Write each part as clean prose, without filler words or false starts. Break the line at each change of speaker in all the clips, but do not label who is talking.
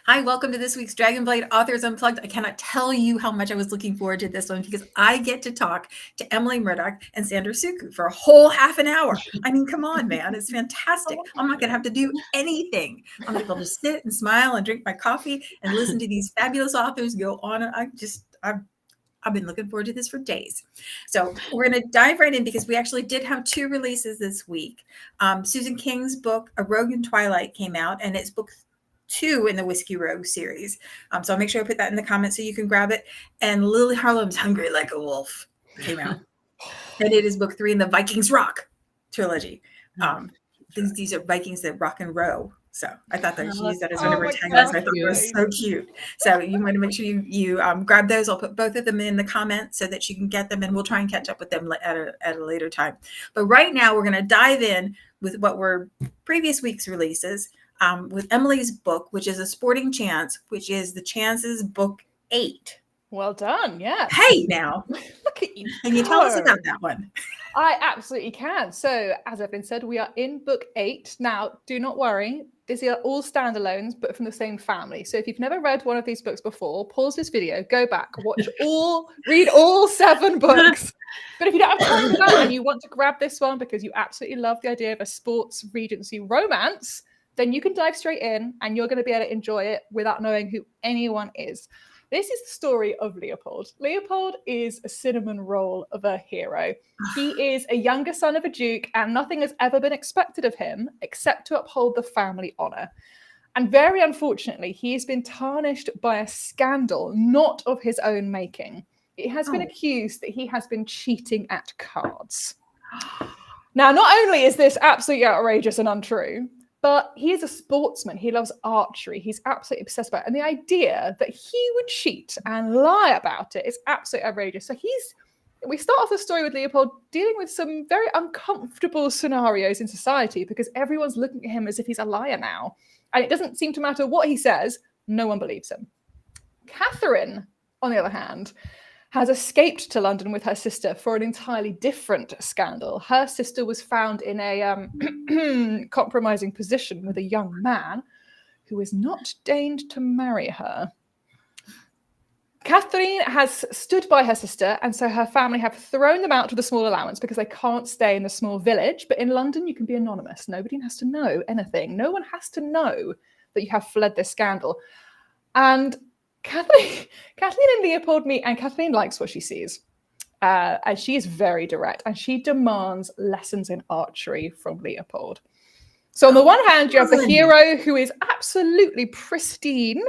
Hi, welcome to this week's Dragonblade Authors Unplugged. I cannot tell you how much I was looking forward to this one because I get to talk to Emily Murdoch and Sandra Sookoo for a whole half an hour. I mean, come on, man. It's fantastic. I'm not going to have to do anything. I'm going to be able to sit and smile and drink my coffee and listen to these fabulous authors go on. I've been looking forward to this for days. So we're going to dive right in because we actually did have two releases this week. Susan King's book, A Rogue in Twilight, came out, and it's book 2 in the Whiskey Rogue series. So I'll make sure I put that in the comments so you can grab it. And Lily Harlem's Hungry Like a Wolf came out. And it is book 3 in the Vikings Rock trilogy. These are Vikings that rock and row. So I thought that she used that as one of her taglines. I thought it was so cute. So you want to make sure you grab those. I'll put both of them in the comments so that you can get them, and we'll try and catch up with them at a later time. But right now we're going to dive in with what were previous week's releases. With Emily's book, which is A Sporting Chance, which is the Chances book 8.
Well done, yeah.
Hey, now.
Look at you.
Can you tell us about that one?
I absolutely can. So, as Evelyn said, we are in book 8. Now, do not worry. These are all standalones, but from the same family. So if you've never read one of these books before, pause this video, go back, read all 7 books. But if you don't have time for that and you want to grab this one because you absolutely love the idea of a sports Regency romance, then you can dive straight in and you're going to be able to enjoy it without knowing who anyone is. This is the story of Leopold. Leopold is a cinnamon roll of a hero. He is a younger son of a duke, and nothing has ever been expected of him except to uphold the family honor. And very unfortunately, he has been tarnished by a scandal not of his own making. It has been accused that he has been cheating at cards. Now, not only is this absolutely outrageous and untrue, but he is a sportsman. He loves archery. He's absolutely obsessed about it. And the idea that he would cheat and lie about it is absolutely outrageous. So we start off the story with Leopold dealing with some very uncomfortable scenarios in society because everyone's looking at him as if he's a liar now. And it doesn't seem to matter what he says. No one believes him. Catherine, on the other hand, has escaped to London with her sister for an entirely different scandal. Her sister was found in a compromising position with a young man who has not deigned to marry her. Catherine has stood by her sister, and so her family have thrown them out with a small allowance because they can't stay in the small village. But in London, you can be anonymous. Nobody has to know anything. No one has to know that you have fled this scandal. And Kathleen and Leopold meet, and Kathleen likes what she sees. And she is very direct, and she demands lessons in archery from Leopold. So on the one hand, you have the hero who is absolutely pristine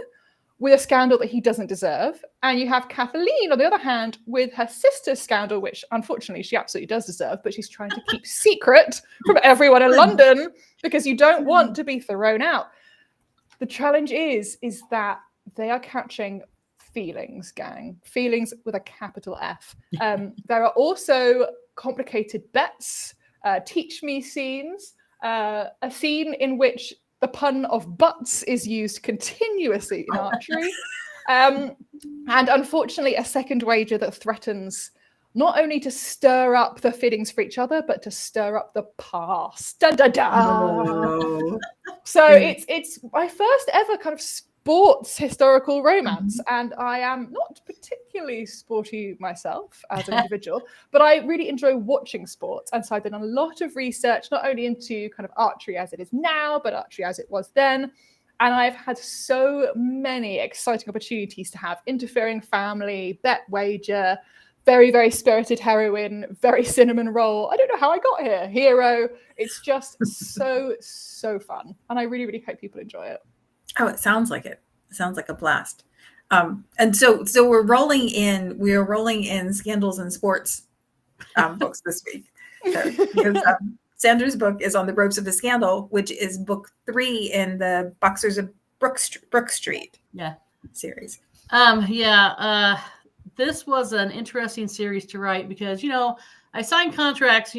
with a scandal that he doesn't deserve. And you have Kathleen, on the other hand, with her sister's scandal, which unfortunately she absolutely does deserve, but she's trying to keep secret from everyone in London because you don't want to be thrown out. The challenge is that they are catching feelings, gang. Feelings with a capital F. There are also complicated bets, teach me scenes, a scene in which the pun of butts is used continuously in archery. And unfortunately, a second wager that threatens not only to stir up the feelings for each other, but to stir up the past. Da, da, da. Oh. So it's my first ever kind of sports historical romance, and I am not particularly sporty myself as an individual, but I really enjoy watching sports, and so I've done a lot of research not only into kind of archery as it is now, but archery as it was then, and I've had so many exciting opportunities to have interfering family, bet wager, very, very spirited heroine, very cinnamon roll. I don't know how I got here. Hero. It's just so fun, and I really, really hope people enjoy it.
Oh, it sounds like it. It sounds like a blast. And so we're rolling in scandals and sports books this week. Because Sandra's book is On the Ropes of a Scandal, which is book 3 in the Boxers of Brook Street series.
This was an interesting series to write because, I signed contracts,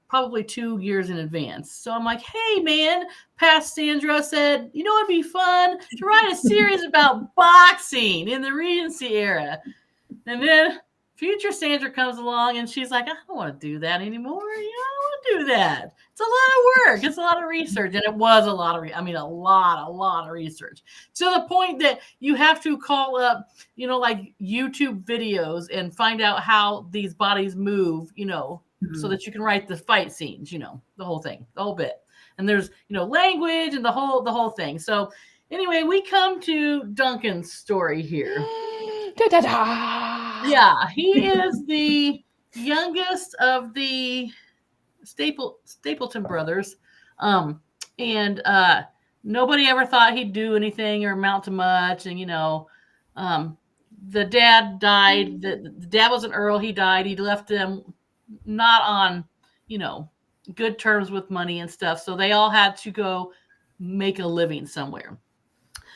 probably 2 years in advance. So I'm like, hey, man, past Sandra said, it'd be fun to write a series about boxing in the Regency era. And then future Sandra comes along and she's like, I don't want to do that anymore. I don't want to do that. It's a lot of work. It's a lot of research. And it was a lot of, a lot of research, to the point that you have to call up, like YouTube videos and find out how these bodies move, so that you can write the fight scenes, the whole thing, the whole bit. And there's, language and the whole thing. So anyway, we come to Duncan's story here.
Da, da, da.
Yeah, he is the youngest of the Stapleton brothers. And nobody ever thought he'd do anything or amount to much. And, the dad died. The dad was an earl. He died. He left them not on, good terms with money and stuff. So they all had to go make a living somewhere.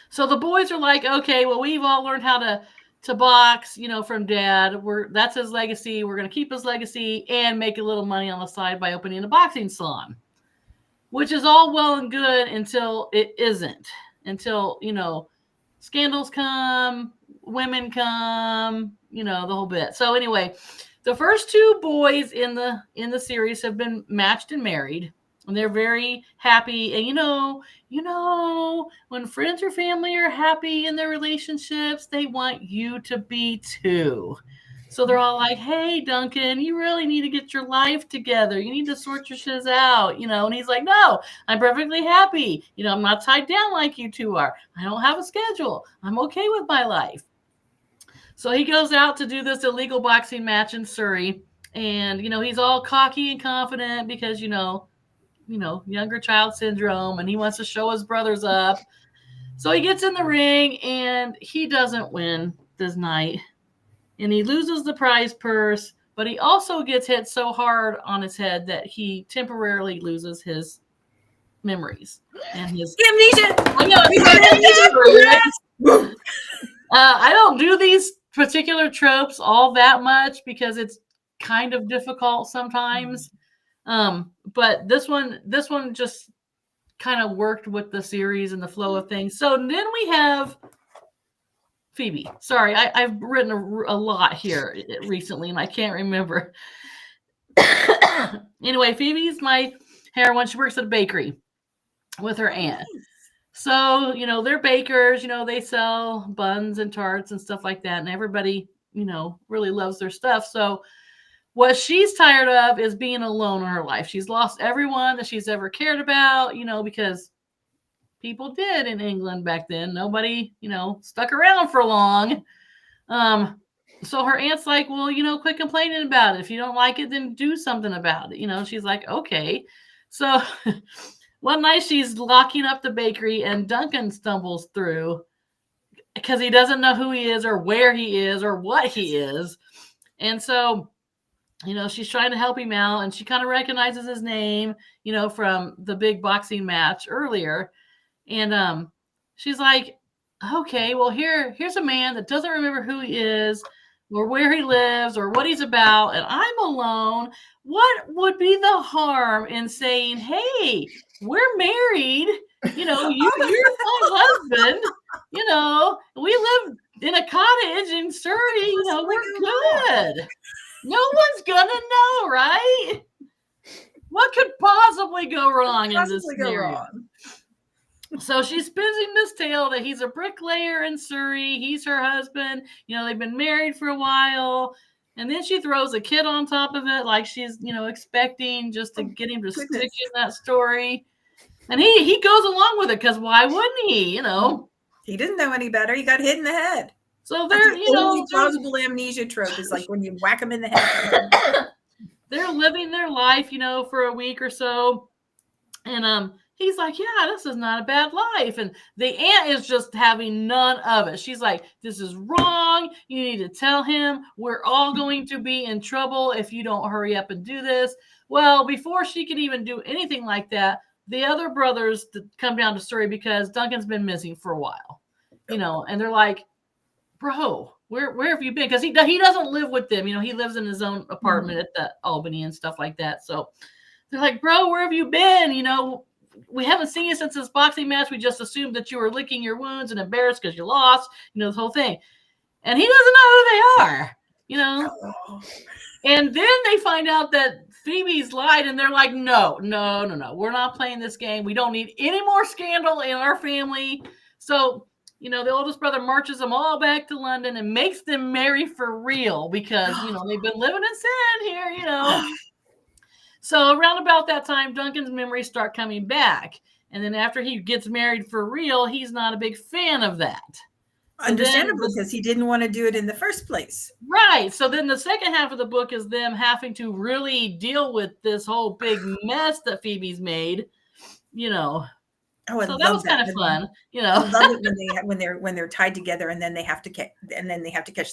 So the boys are like, okay, well, we've all learned how to box, from dad. That's his legacy. We're going to keep his legacy and make a little money on the side by opening a boxing salon, which is all well and good until it isn't. Until, scandals come, women come, the whole bit. So anyway, the first two boys in the series have been matched and married, and they're very happy. And when friends or family are happy in their relationships, they want you to be too. So they're all like, hey, Duncan, you really need to get your life together. You need to sort your shiz out, And he's like, no, I'm perfectly happy. I'm not tied down like you two are. I don't have a schedule. I'm okay with my life. So he goes out to do this illegal boxing match in Surrey. And, he's all cocky and confident because, younger child syndrome, and he wants to show his brothers up. So he gets in the ring and he doesn't win this night. And he loses the prize purse, but he also gets hit so hard on his head that he temporarily loses his memories and his
amnesia.
I know, amnesia. I don't do these particular tropes all that much because it's kind of difficult sometimes. But this one just kind of worked with the series and the flow of things. So then we have Phoebe. Sorry, I've written a lot here recently and I can't remember. Anyway, Phoebe's my heroine. She works at a bakery with her aunt. So, they're bakers, they sell buns and tarts and stuff like that. And everybody, really loves their stuff. So what she's tired of is being alone in her life. She's lost everyone that she's ever cared about, because people did in England back then. Nobody, stuck around for long. So her aunt's like, well, quit complaining about it. If you don't like it, then do something about it. She's like, okay. So one night she's locking up the bakery and Duncan stumbles through because he doesn't know who he is or where he is or what he is. And so, she's trying to help him out and she kind of recognizes his name, from the big boxing match earlier. And she's like, okay, well, here's a man that doesn't remember who he is or where he lives or what he's about, and I'm alone. What would be the harm in saying, hey, we're married, you're my husband, we live in a cottage in Surrey, we're good. No one's gonna know, right? What could possibly go wrong in this scenario? So she spins him this tale that he's a bricklayer in Surrey. He's her husband. They've been married for a while. And then she throws a kid on top of it like she's, expecting just to get him to stick in that story. And he goes along with it because why wouldn't he,
He didn't know any better. He got hit in the head.
So they're,
the only plausible amnesia trope is like when you whack him in the head.
They're living their life, for a week or so. And he's like, yeah, this is not a bad life. And the aunt is just having none of it. She's like, this is wrong. You need to tell him we're all going to be in trouble if you don't hurry up and do this. Well, before she could even do anything like that, the other brothers come down to Surrey because Duncan's been missing for a while, and they're like, bro, where have you been? Because he doesn't live with them. He lives in his own apartment at the Albany and stuff like that. So they're like, bro, where have you been? We haven't seen you since this boxing match. We just assumed that you were licking your wounds and embarrassed because you lost, this whole thing. And he doesn't know who they are. you know.
Oh.
And then they find out that Phoebe's lied, and they're like, no, we're not playing this game. We don't need any more scandal in our family. So, you know, the oldest brother marches them all back to London and makes them marry for real because, you know, they've been living in sin here, you know. So around about that time, Duncan's memories start coming back. And then after he gets married for real, he's not a big fan of that.
Understandable, because he didn't want to do it in the first place.
Right. So then the second half of the book is them having to really deal with this whole big mess that Phoebe's made, you know.
Oh, I
so
love
that was kind of fun, you know.
I love it when they're tied together and then they have to catch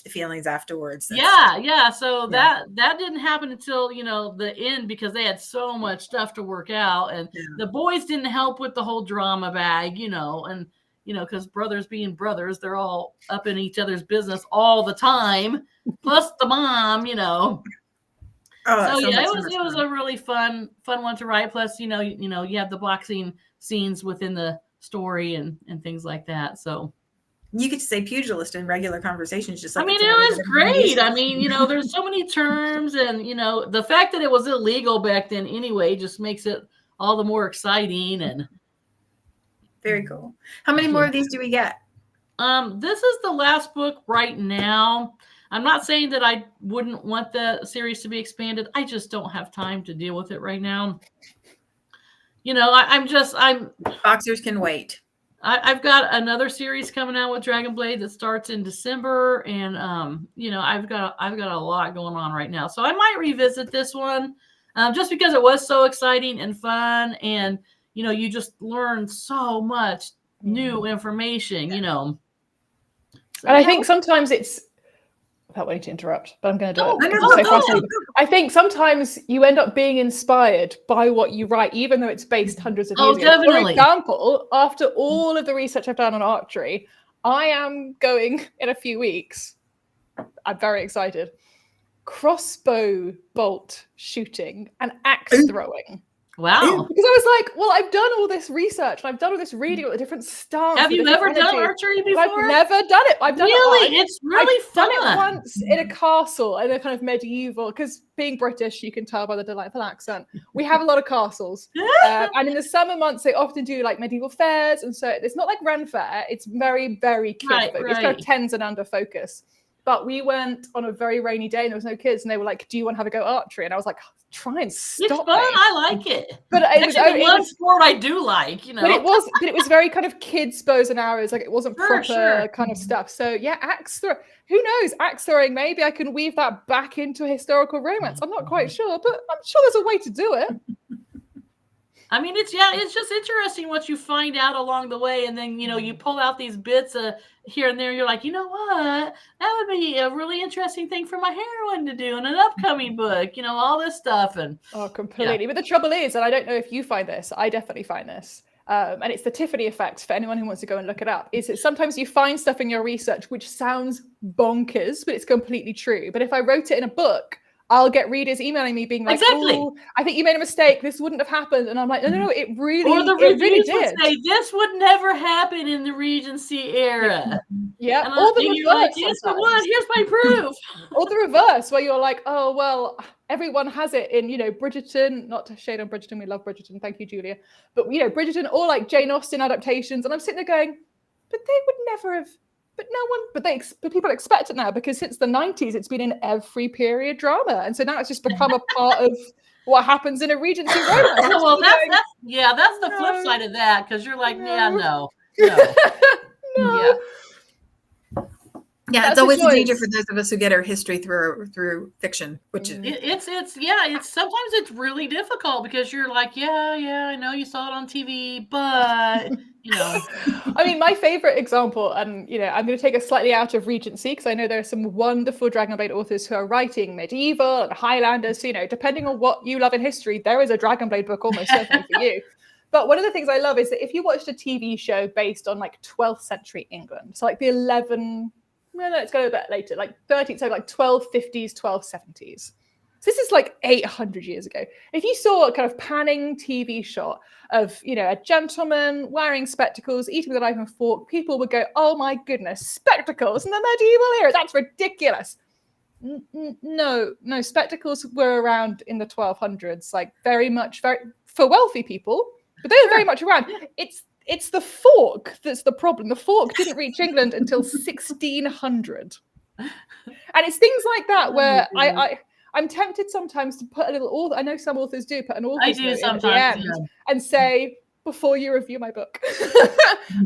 the feelings afterwards.
Yeah. So that didn't happen until, you know, the end because they had so much stuff to work out, and the boys didn't help with the whole drama bag, you know, and you know, because brothers being brothers, they're all up in each other's business all the time. Plus the mom, you know. Oh, so yeah, it was a really fun one to write. Plus, you know, you have the boxing scenes within the story and things like that. So
you could say pugilist in regular conversations, just like
I mean, it was great. I mean, you know, there's so many terms, and you know, the fact that it was illegal back then anyway just makes it all the more exciting. And
very cool. How many more of these do we get?
This is the last book right now. I'm not saying that I wouldn't want the series to be expanded. I just don't have time to deal with it right now. You know, I'm
boxers can wait.
I've got another series coming out with Dragonblade that starts in December, and you know, I've got a lot going on right now, so I might revisit this one just because it was so exciting and fun, and you know, you just learn so much new information, you know.
So, and I think sometimes it's, without wanting to interrupt, but I'm going to do it. I think sometimes you end up being inspired by what you write, even though it's based hundreds of years ago.
Definitely.
For example, after all of the research I've done on archery, I am going in a few weeks. I'm very excited. Crossbow bolt shooting and axe throwing.
Wow.
Because I was like, well, I've done all this research and I've done all this reading about the different stances.
Have you ever done archery before?
I've never done it. I've done
it. It's really fun.
I've done it once in a castle in a kind of medieval, because being British, you can tell by the delightful accent. We have a lot of castles. And in the summer months, they often do like medieval fairs. And so it's not like Ren Fair. It's very, very kid focused. It's kind of 10s and under focus. But we went on a very rainy day and there was no kids, and they were like, do you want to have a go at archery? And I was like, try and stop.
It's fun. I like it.
But it was
one sport I do like, you know.
But it was very kind of kids bows and arrows. Like it wasn't proper kind of stuff. So yeah, axe throw. Who knows? Axe throwing, maybe I can weave that back into a historical romance. I'm not quite sure, but I'm sure there's a way to do it.
I mean, it's just interesting what you find out along the way, and then you know, you pull out these bits here and there. You're like, you know what? That would be a really interesting thing for my heroine to do in an upcoming book. You know, all this stuff and
completely. But the trouble is, and I don't know if you find this, I definitely find this, and it's the Tiffany effect for anyone who wants to go and look it up. Is that sometimes you find stuff in your research which sounds bonkers, but it's completely true. But if I wrote it in a book, I'll get readers emailing me being like,
exactly.
Oh, I think you made a mistake. This wouldn't have happened. And I'm like, no, it really,
or the reviews
did.
Would say, this would never happen in the Regency era.
Yeah.
And
or the reverse.
Like, yes, it would. Here's my proof.
Or the reverse, where you're like, oh, well, everyone has it in, you know, Bridgerton, not to shade on Bridgerton. We love Bridgerton. Thank you, Julia. But, you know, Bridgerton or like Jane Austen adaptations. And I'm sitting there going, but they would never have. But people expect it now, because since the 90s, it's been in every period drama. And so now it's just become a part of what happens in a Regency romance.
Well, that's the flip side of that, because you're like, no.
Yeah, it's always a danger for those of us who get our history through fiction, which is
it's sometimes it's really difficult, because you're like, I know you saw it on TV, but you know.
I mean, my favorite example, and you know, I'm going to take us slightly out of Regency, because I know there are some wonderful Dragonblade authors who are writing medieval and Highlanders. So, you know, depending on what you love in history, there is a Dragonblade book almost certainly for you. But one of the things I love is that if you watched a TV show based on like 12th century England, so like the let's go a bit later, like 13th, so like 1250s, 1270s. So this is like 800 years ago. If you saw a kind of panning TV shot of, you know, a gentleman wearing spectacles, eating with a knife and fork, people would go, oh my goodness, spectacles in the medieval era, that's ridiculous. No, spectacles were around in the 1200s, like very for wealthy people, but they were very much around. It's the fork that's the problem. The fork didn't reach England until 1600. And it's things like that where I'm tempted sometimes to put a little author. I know some authors do put an author's note in at the end and say, before you review my book,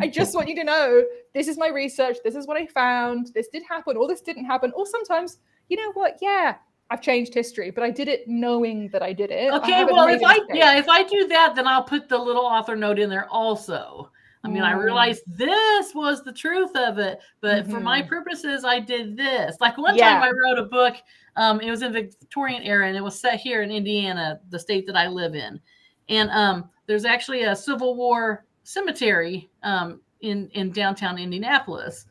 I just want you to know this is my research. This is what I found. This did happen, or this didn't happen. Or sometimes, you know what? Yeah, I've changed history, but I did it knowing that I did it.
Okay, well, if I do that, then I'll put the little author note in there also. I mean, I realized this was the truth of it, but for my purposes, I did this. Like one time I wrote a book, it was in the Victorian era, and it was set here in Indiana, the state that I live in. And there's actually a Civil War cemetery in downtown Indianapolis.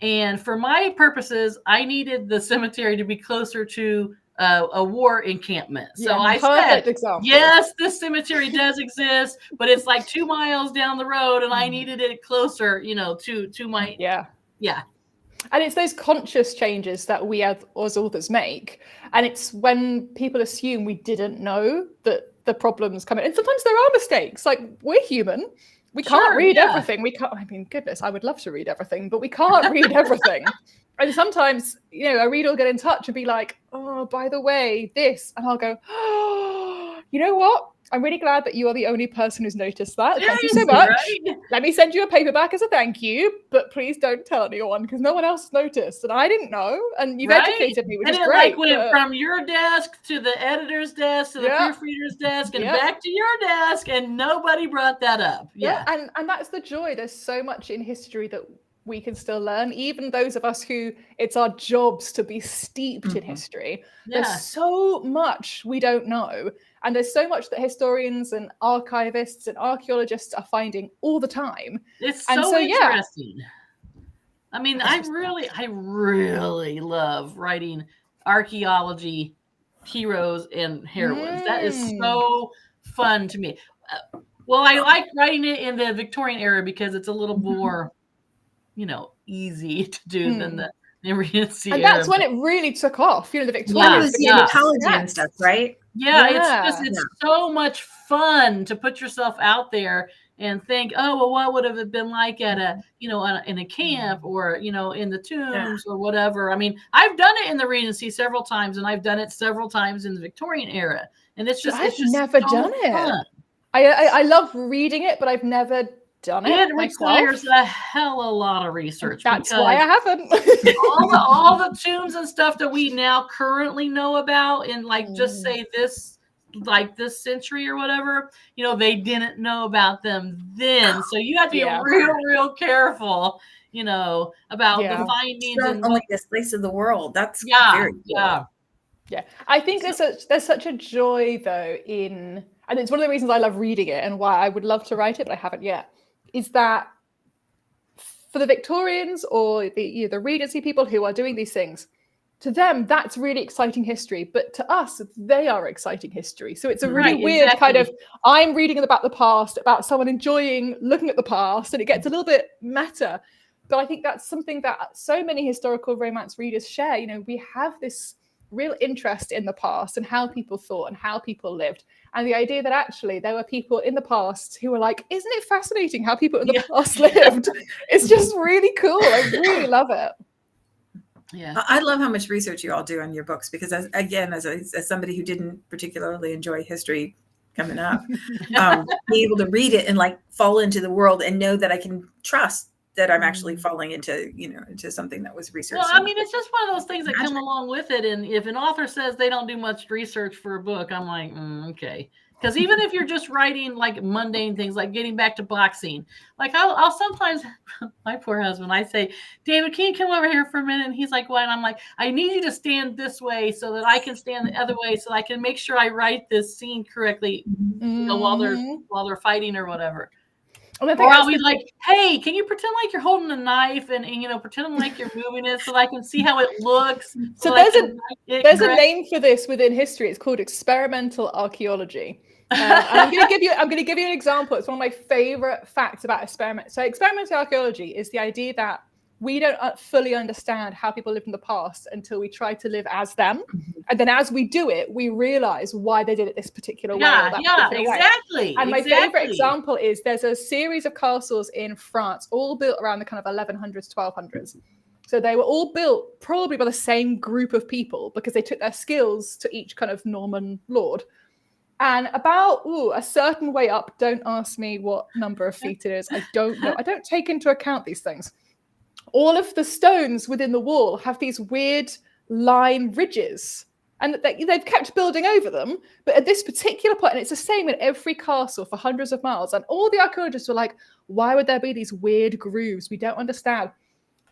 And for my purposes, I needed the cemetery to be closer to a war encampment. So I said, yes, this cemetery does exist, but it's like 2 miles down the road, and I needed it closer, to my
And it's those conscious changes that we as authors make, and it's when people assume we didn't know that the problems come in, and sometimes there are mistakes. Like, we're human. We can't read everything. We can't. I mean, goodness, I would love to read everything, but we can't read everything. And sometimes, a reader will get in touch and be like, oh, by the way, this. And I'll go, oh, you know what? I'm really glad that you are the only person who's noticed that. Thank you so much. Right? Let me send you a paperback as a thank you, but please don't tell anyone because no one else has noticed. And I didn't know. And you've educated me, which is great.
Like went from your desk to the editor's desk to the proofreader's desk and back to your desk, and nobody brought that up. Yeah.
And that's the joy. There's so much in history that we can still learn, even those of us who it's our jobs to be steeped in history. There's so much we don't know. And there's so much that historians and archivists and archaeologists are finding all the time.
It's so interesting. I mean, I really love writing archaeology heroes and heroines. That is so fun to me. Well, I like writing it in the Victorian era because it's a little more, easy to do than the Regency era.
And that's when it really took off. The Victorians,
the anthology and stuff, right?
Yeah, it's so much fun to put yourself out there and think, oh, well, what would have it been like at a, in a camp or, in the tombs or whatever. I mean, I've done it in the Regency several times, and I've done it several times in the Victorian era. And it's just,
I've never done it. I love reading it, but I've never done it.
It requires a hell of a lot of research.
That's why I haven't.
all the tombs and stuff that we now currently know about in just say this century or whatever, they didn't know about them then. So you have to be real careful, about the findings.
And only this place of the world. That's very cool.
Yeah. I think there's such a joy though and it's one of the reasons I love reading it and why I would love to write it, but I haven't yet, is that for the Victorians or the Regency people who are doing these things, to them, that's really exciting history. But to us, they are exciting history. So it's a really weird kind of, I'm reading about the past, about someone enjoying looking at the past, and it gets a little bit meta. But I think that's something that so many historical romance readers share. We have this real interest in the past and how people thought and how people lived. And the idea that actually there were people in the past who were like, isn't it fascinating how people in the past lived? It's just really cool. I really love it.
Yeah, I love how much research you all do on your books because, as somebody who didn't particularly enjoy history coming up, being able to read it and fall into the world and know that I can trust that I'm actually falling into, into something that was researched.
Well, I mean, it's just one of those things that come along with it. And if an author says they don't do much research for a book, I'm like, okay. Because even if you're just writing mundane things, like getting back to boxing, I'll sometimes, my poor husband, I say, David, can you come over here for a minute? And he's like, what? And I'm like, I need you to stand this way so that I can stand the other way so I can make sure I write this scene correctly while they're fighting or whatever. Or I'll be like, hey, can you pretend like you're holding a knife and pretend like you're moving it so that I can see how it looks?
So there's a name for this within history. It's called experimental archaeology. I'm going to give you an example. It's one of my favorite facts about experiment. So experimental archaeology is the idea that we don't fully understand how people lived in the past until we try to live as them. And then as we do it, we realize why they did it this particular way. Or that particular
exactly.
Way. And my favorite example is there's a series of castles in France, all built around the kind of 1100s, 1200s. So they were all built probably by the same group of people because they took their skills to each kind of Norman lord. And about a certain way up, don't ask me what number of feet it is. I don't know. I don't take into account these things. All of the stones within the wall have these weird line ridges, and they've kept building over them. But at this particular point, and it's the same in every castle for hundreds of miles, and all the archaeologists were like, why would there be these weird grooves? We don't understand.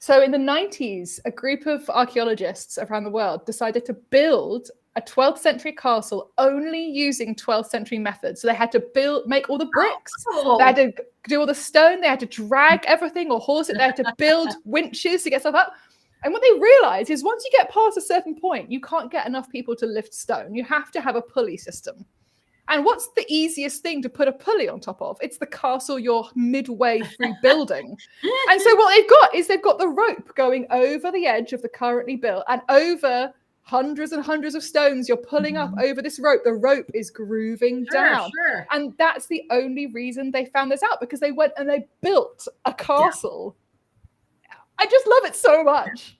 So in the 90s, a group of archaeologists around the world decided to build a 12th century castle only using 12th century methods. So they had to make all the bricks.
Oh.
They had to do all the stone. They had to drag everything or horse it. They had to build winches to get stuff up. And what they realized is once you get past a certain point, you can't get enough people to lift stone. You have to have a pulley system. And what's the easiest thing to put a pulley on top of? It's the castle you're midway through building. And so what they've got the rope going over the edge of the currently built and over hundreds and hundreds of stones you're pulling up over this rope. The rope is grooving down.
Sure.
And that's the only reason they found this out, because they went and they built a castle. Yeah. I just love it so much.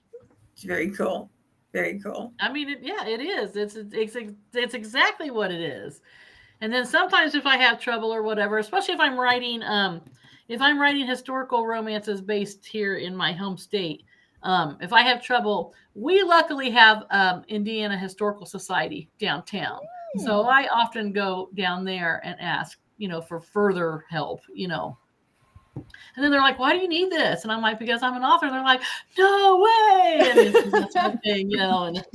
It's very cool. Very cool.
I mean, it is. It's exactly what it is. And then sometimes if I have trouble or whatever, especially if I'm writing historical romances based here in my home state, if I have trouble, we luckily have Indiana Historical Society downtown. So I often go down there and ask, for further help, And then they're like, why do you need this? And I'm like, because I'm an author. And they're like, no way. And that's one thing, And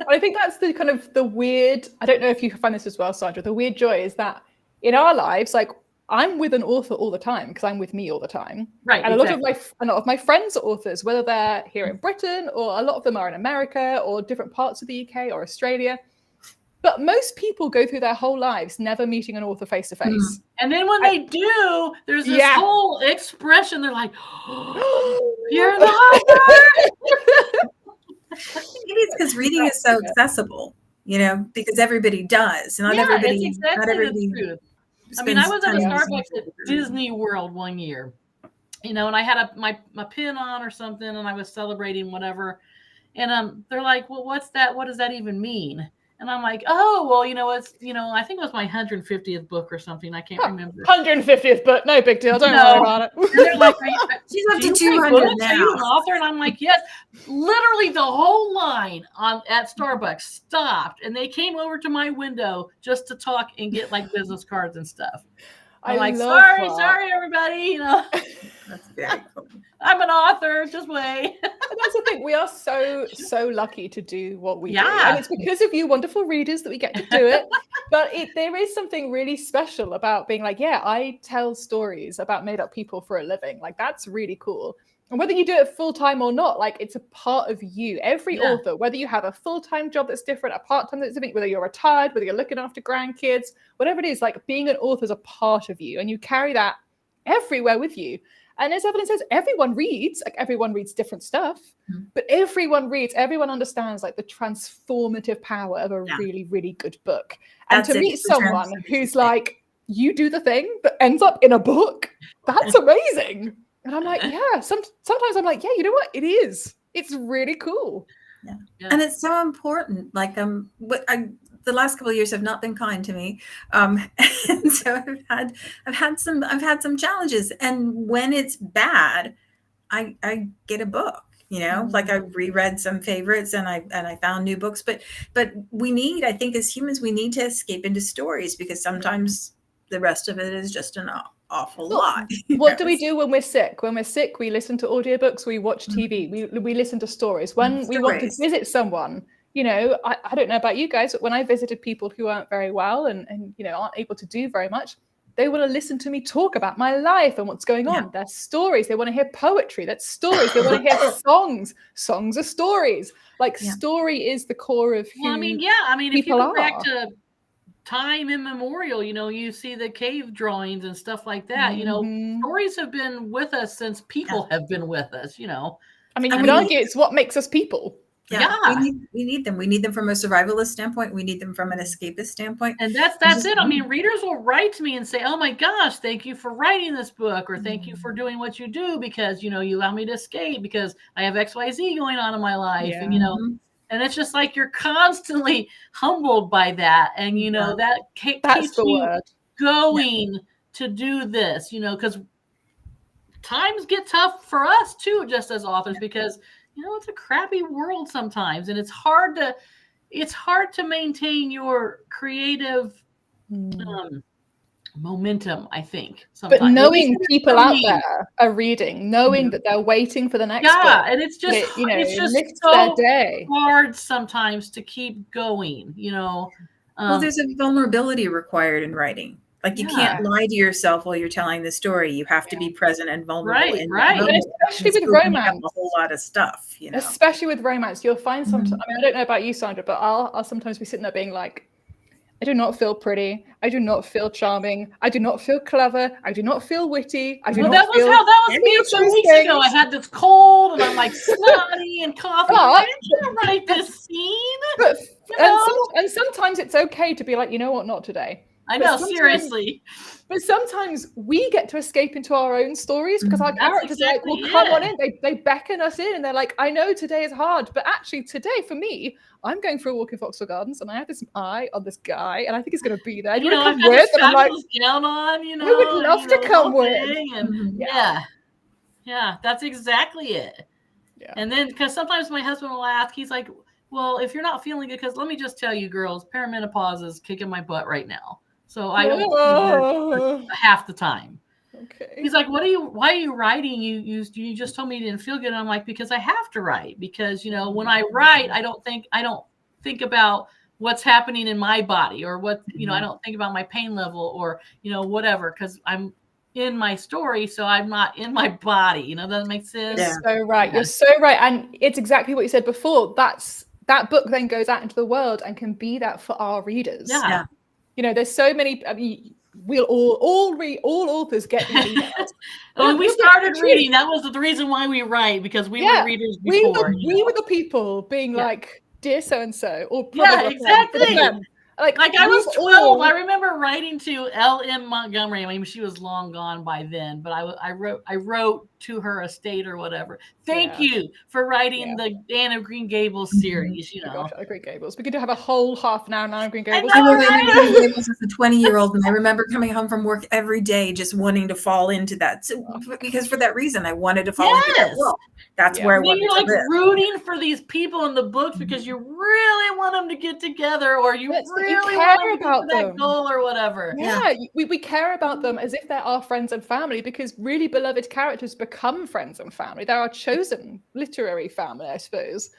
I think that's the kind of the weird, I don't know if you find this as well, Sandra, the weird joy is that in our lives, like I'm with an author all the time because I'm with me all the time.
Right.
And a lot of my friends are authors, whether they're here in Britain or a lot of them are in America or different parts of the UK or Australia. But most people go through their whole lives never meeting an author face to face.
And then when they do, there's this whole expression. They're like, oh, you're an author.
Maybe it's because reading is so accessible, because everybody does. Not everybody.
It's exactly
not everybody.
The truth. I mean, I was at a Starbucks at Disney World one year, and I had my pin on or something, and I was celebrating whatever. And they're like, well, what's that? What does that even mean? And I'm like, oh, well, it's, I think it was my 150th book or something. I can't remember.
150th book. No big deal. Don't worry about it.
And they're like,
she's up to 200 now.
Are you an author? And I'm like, yes. Literally the whole line at Starbucks stopped. And they came over to my window just to talk and get like business cards and stuff. I'm like, sorry, everybody.
That's very cool.
I'm an author. Just wait.
That's the thing. We are so lucky to do what we do.
Yeah.
And it's because of you wonderful readers that we get to do it. But there is something really special about being like, I tell stories about made up people for a living. Like, that's really cool. And whether you do it full-time or not, like it's a part of you. Every author, whether you have a full-time job that's different, a part-time that's different, whether you're retired, whether you're looking after grandkids, whatever it is, like being an author is a part of you. And you carry that everywhere with you. And as Evelyn says, everyone reads different stuff, but everyone understands like the transformative power of a really, really good book. And to meet someone who's like, you do the thing that ends up in a book, that's amazing. And I'm like, sometimes I'm like, you know what? It is. It's really cool.
Yeah. And it's so important. Like, the last couple of years have not been kind to me. And so I've had some challenges. And when it's bad, I get a book, like I reread some favorites and I found new books, but I think as humans, we need to escape into stories because sometimes the rest of it is just an awful lot.
What do we do when we're sick? When we're sick, we listen to audiobooks, we watch TV, we listen to stories. When we want to visit someone, I don't know about you guys, but when I visited people who aren't very well and aren't able to do very much, they want to listen to me talk about my life and what's going on. Their stories. They want to hear poetry. That's stories. They want to hear songs. Songs are stories. Like story is the core of who
if you go back to time immemorial. You see the cave drawings and stuff like that. Stories have been with us since people have been with us.
I mean, you could argue it's what makes us people.
Yeah. We need them. We need them from a survivalist standpoint. We need them from an escapist standpoint.
And that's it. I mean, readers will write to me and say, "Oh my gosh, thank you for writing this book," or "Thank you for doing what you do because, you allow me to escape because I have XYZ going on in my life." And, and it's just like you're constantly humbled by that. And, that keeps you going to do this, because times get tough for us too, just as authors, because it's a crappy world sometimes, and it's hard to maintain your creative momentum, I think. Sometimes.
But knowing people out there are reading, knowing that they're waiting for the next book,
and it's just it's just
lifts
so
their day.
hard sometimes to keep going.
Well, there's a vulnerability required in writing. Like you can't lie to yourself while you're telling the story. You have to be present and vulnerable.
Right.
And especially with romance,
a whole lot of stuff.
Especially with romance, you'll find sometimes. I mean, I don't know about you, Sandra, but I'll sometimes be sitting there being like, I do not feel pretty. I do not feel charming. I do not feel clever. I do not feel witty. I do not feel.
That was me 2 weeks ago. I had this cold and I'm like snotty and coughing. I can't write this scene.
But and sometimes it's okay to be like, you know what, not today.
I know, seriously.
But sometimes we get to escape into our own stories because our characters are like, well, come on in. They beckon us in and they're like, I know today is hard, but actually today for me, I'm going for a walk in Vauxhall Gardens and I have this eye on this guy and I think he's going to be there. Do you want to come with? And I'm like,
gown on,
I would love to come with.
And, yeah, that's exactly it. Yeah. And then, because sometimes my husband will ask, he's like, well, if you're not feeling good, because let me just tell you, girls, perimenopause is kicking my butt right now. So I don't feel half the time.
Okay.
He's like, why are you writing? You just told me you didn't feel good. And I'm like, because I have to write, because, when I write, I don't think about what's happening in my body or what, I don't think about my pain level or, whatever, because I'm in my story. So I'm not in my body. Does that make sense?
Yeah. You're so right. You're so right. And it's exactly what you said before. That book then goes out into the world and can be that for our readers.
Yeah.
There's so many. I mean, we'll all read. All authors get these emails.
When we started reading, that was the reason why we write, because we were readers before.
We were the people being like, "Dear so and so," or
exactly. Like I was 12.
All...
I remember writing to L.M. Montgomery. I mean, she was long gone by then, but I wrote to her estate or whatever. Thank you for writing the Anne of Green Gables series.
Gosh, Green Gables. We could have a whole half an hour now on Green Gables.
I wrote Anne of Green Gables as a 20-year-old, and I remember coming home from work every day just wanting to fall into that. So, because for that reason, I wanted to fall into that world. That's where I wanted to live.
You're like rooting for these people in the books because you really want them to get together, or you really want them to get that goal or whatever.
Yeah, we care about them as if they're our friends and family, because really beloved characters become friends and family. They're our chosen literary family, I suppose,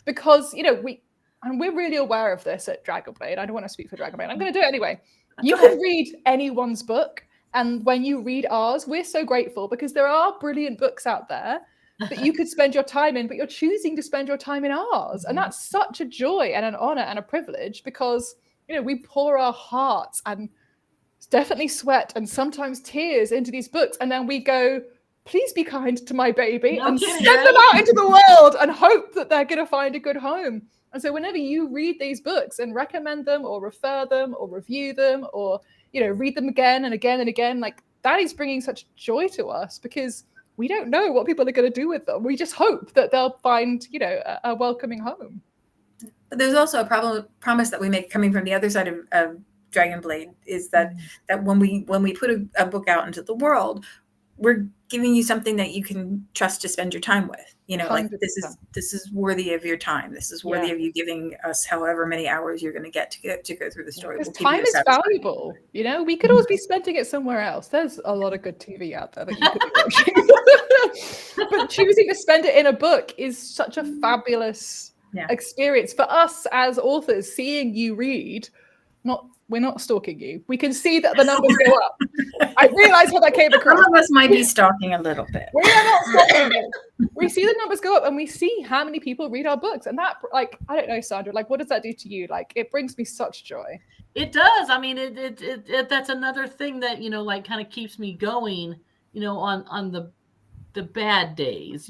because we're really aware of this at Dragonblade. I don't want to speak for Dragonblade. I'm going to do it anyway. You can read anyone's book, and when you read ours, we're so grateful because there are brilliant books out there that you could spend your time in, but you're choosing to spend your time in ours, and that's such a joy and an honor and a privilege, because we pour our hearts and definitely sweat and sometimes tears into these books, and then we go, please be kind to my baby and send them out into the world and hope that they're going to find a good home. And so whenever you read these books and recommend them or refer them or review them or read them again and again and again, like that is bringing such joy to us, because we don't know what people are going to do with them. We just hope that they'll find a welcoming home.
But there's also a promise that we make coming from the other side of Dragonblade, is that when we put a book out into the world, we're giving you something that you can trust to spend your time with. Like
100%.
this is worthy of your time. This is worthy of you giving us however many hours you're going to get to go through the story.
Because time is valuable. We could always be spending it somewhere else. There's a lot of good TV out there that you could be watching. But choosing to spend it in a book is such a fabulous experience for us as authors. Seeing you read, we're not stalking you. We can see that the numbers go up. I realize how that came across.
Some of us might be stalking a little bit.
We are not stalking you. We see the numbers go up and we see how many people read our books. And that, I don't know, Sandra, what does that do to you? It brings me such joy.
It does. I mean, that's another thing that, like kind of keeps me going, on the bad days,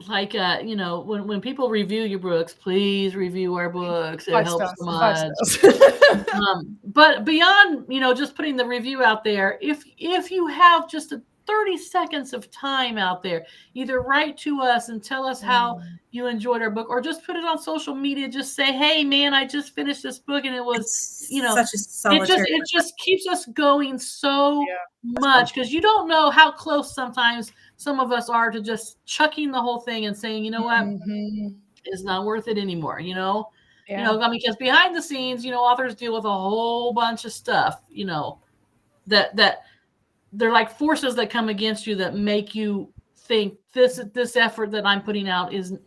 like when people review your books, please review our books. It
5
helps
stars.
so
5
much.
stars.
But beyond, just putting the review out there, if you have just 30 seconds of time out there, either write to us and tell us how you enjoyed our book, or just put it on social media. Just say, hey man, I just finished this book and it was,
It's such a solitary.
it just keeps us going so
Yeah.
much, because you don't know how close sometimes some of us are to just chucking the whole thing and saying, you know what, it's not worth it anymore.
Yeah.
I mean, because behind the scenes, authors deal with a whole bunch of stuff, that they're like forces that come against you that make you think this effort that I'm putting out isn't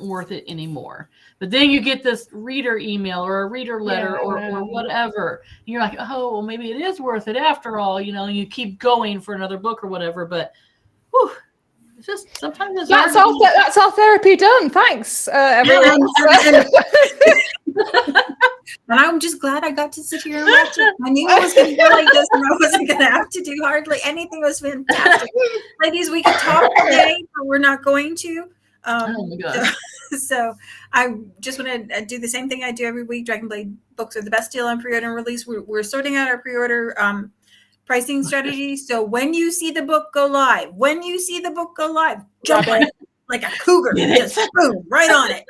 worth it anymore. But then you get this reader email or a reader letter or whatever. And you're like, oh, well, maybe it is worth it after all, and you keep going for another book or whatever. But whew, it's just sometimes it's
that's our therapy done. Thanks, everyone.
And I'm just glad I got to sit here and watch it. I knew it was going to go like this, and I wasn't going to have to do hardly anything. It was fantastic. Ladies, we could talk today, but we're not going to.
Oh my God.
So I just want to do the same thing I do every week. Dragonblade books are the best deal on pre-order and release. We're sorting out our pre-order pricing strategy. So when you see the book go live, jump on it like a cougar. Just boom, right on it.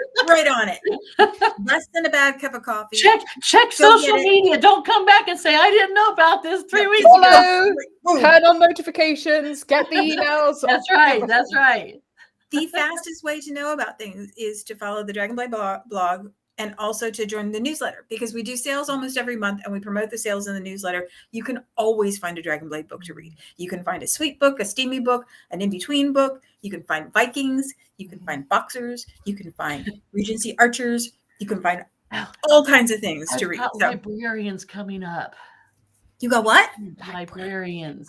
Less than a bad cup of coffee.
Check social media. Don't come back and say, I didn't know about this 3 weeks ago.
Turn on notifications. Get the emails.
That's right.
The fastest way to know about things is to follow the Dragonblade blog and also to join the newsletter, because we do sales almost every month and we promote the sales in the newsletter. You can always find a Dragonblade book to read. You can find a sweet book, a steamy book, an in-between book. You can find Vikings. You can find boxers. You can find Regency archers. You can find all kinds of things to read.
I've got librarians coming up.
You got what?
Librarians.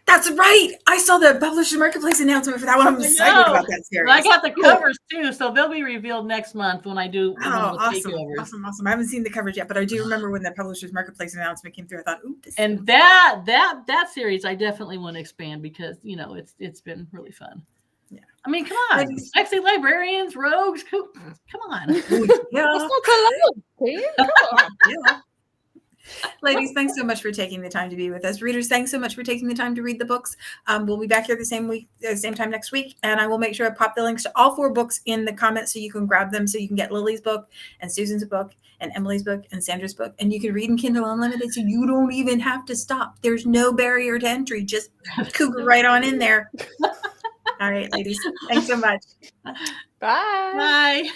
That's right. I saw the Publishers Marketplace announcement for that one. I'm excited about that series.
I got the covers too, so they'll be revealed next month when I do
awesome.
takeovers.
Awesome. I haven't seen the covers yet, but I do remember when the Publishers Marketplace announcement came through. I thought, ooh,
and that series I definitely want to expand, because it's been really fun. Yeah. I mean, come on. Sexy librarians, rogues, come on.
Yeah.
That's not allowed. Come on.
Yeah. Ladies, thanks so much for taking the time to be with us. Readers, thanks so much for taking the time to read the books. We'll be back here the same time next week, and I will make sure I pop the links to all 4 books in the comments so you can grab them, so you can get Lily's book and Susan's book and Emily's book and Sandra's book, and you can read in Kindle Unlimited, so you don't even have to stop. There's no barrier to entry. Just cougar right on in there. All right, ladies, thanks so much.
Bye.
Bye.